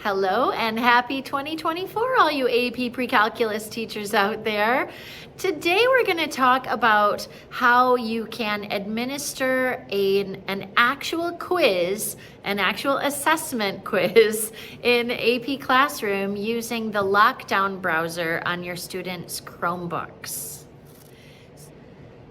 Hello and happy 2024, all you AP Pre-Calculus teachers out there. Today we're going to talk about how you can administer an actual quiz, an actual assessment quiz in AP Classroom using the Lockdown browser on your students' Chromebooks.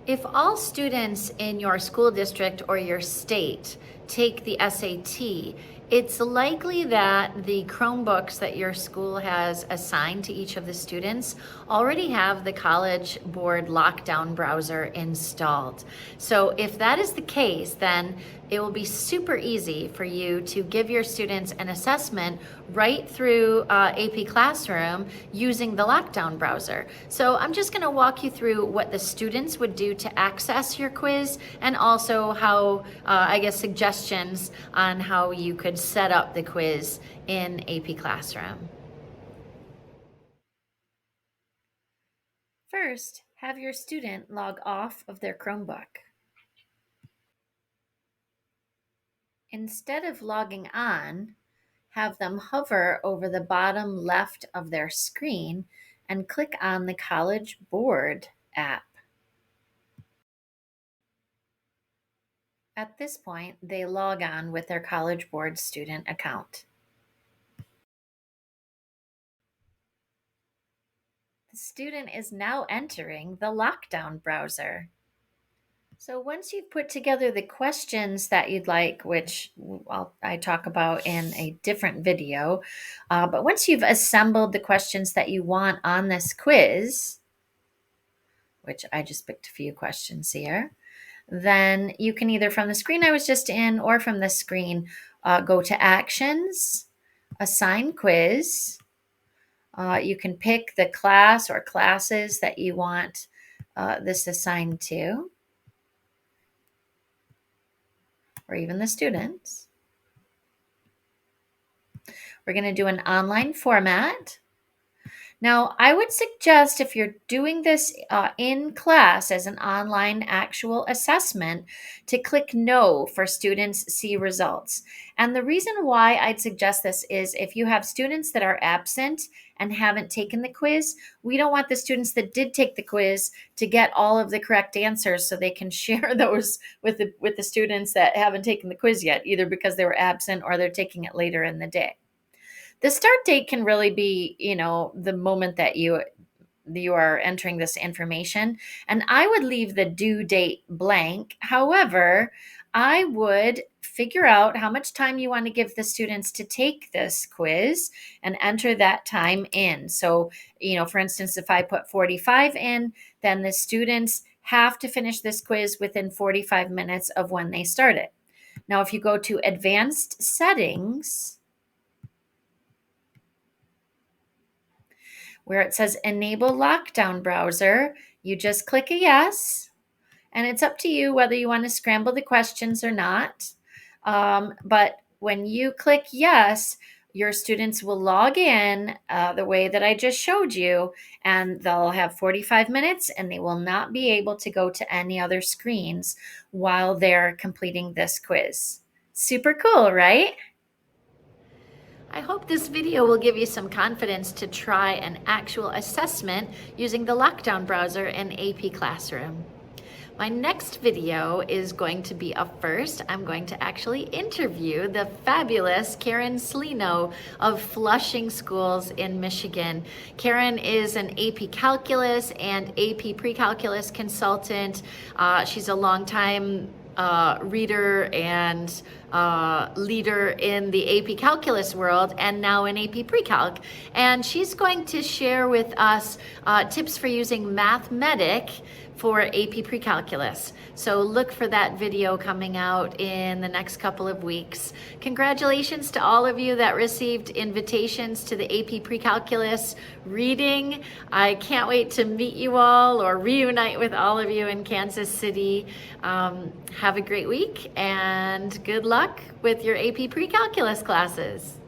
If all students in your school district or your state take the SAT, it's likely that the Chromebooks that your school has assigned to each of the students already have the College Board Lockdown browser installed. So if that is the case, then it will be super easy for you to give your students an assessment right through AP Classroom using the Lockdown browser. So I'm just going to walk you through what the students would do to access your quiz, and also how, suggestions on how you could set up the quiz in AP Classroom. First, have your student log off of their Chromebook. Instead of logging on, have them hover over the bottom left of their screen and click on the College Board app. At this point, they log on with their College Board student account. The student is now entering the Lockdown browser. So once you've put together the questions that you'd like, which I talk about in a different video, but once you've assembled the questions that you want on this quiz, which I just picked a few questions here, then you can either from the screen I was just in or from the screen go to Actions, Assign Quiz. You can pick the class or classes that you want this assigned to, or even the students. We're going to do an online format. Now, I would suggest if you're doing this in class as an online actual assessment, to click No for students see results. And the reason why I'd suggest this is if you have students that are absent and haven't taken the quiz, we don't want the students that did take the quiz to get all of the correct answers so they can share those with the students that haven't taken the quiz yet, either because they were absent or they're taking it later in the day. The start date can really be, the moment that you are entering this information. And I would leave the due date blank. However, I would figure out how much time you want to give the students to take this quiz and enter that time in. So, for instance, if I put 45 in, then the students have to finish this quiz within 45 minutes of when they start it. Now, if you go to Advanced Settings, where it says Enable Lockdown Browser, you just click a yes, and it's up to you whether you want to scramble the questions or not. But when you click yes, your students will log in the way that I just showed you, and they'll have 45 minutes, and they will not be able to go to any other screens while they're completing this quiz. Super cool, right? I hope this video will give you some confidence to try an actual assessment using the Lockdown browser in AP Classroom. My next video is going to be a first. I'm going to actually interview the fabulous Karen Slino of Flushing Schools in Michigan. Karen is an AP Calculus and AP Pre-Calculus consultant. She's a longtime reader and leader in the AP Calculus world, and now in AP Pre-Calc. And she's going to share with us tips for using Mathematic for AP Pre-Calculus. So look for that video coming out in the next couple of weeks. Congratulations to all of you that received invitations to the AP Pre-Calculus reading. I can't wait to meet you all or reunite with all of you in Kansas City. Have a great week and good luck with your AP Pre-Calculus classes.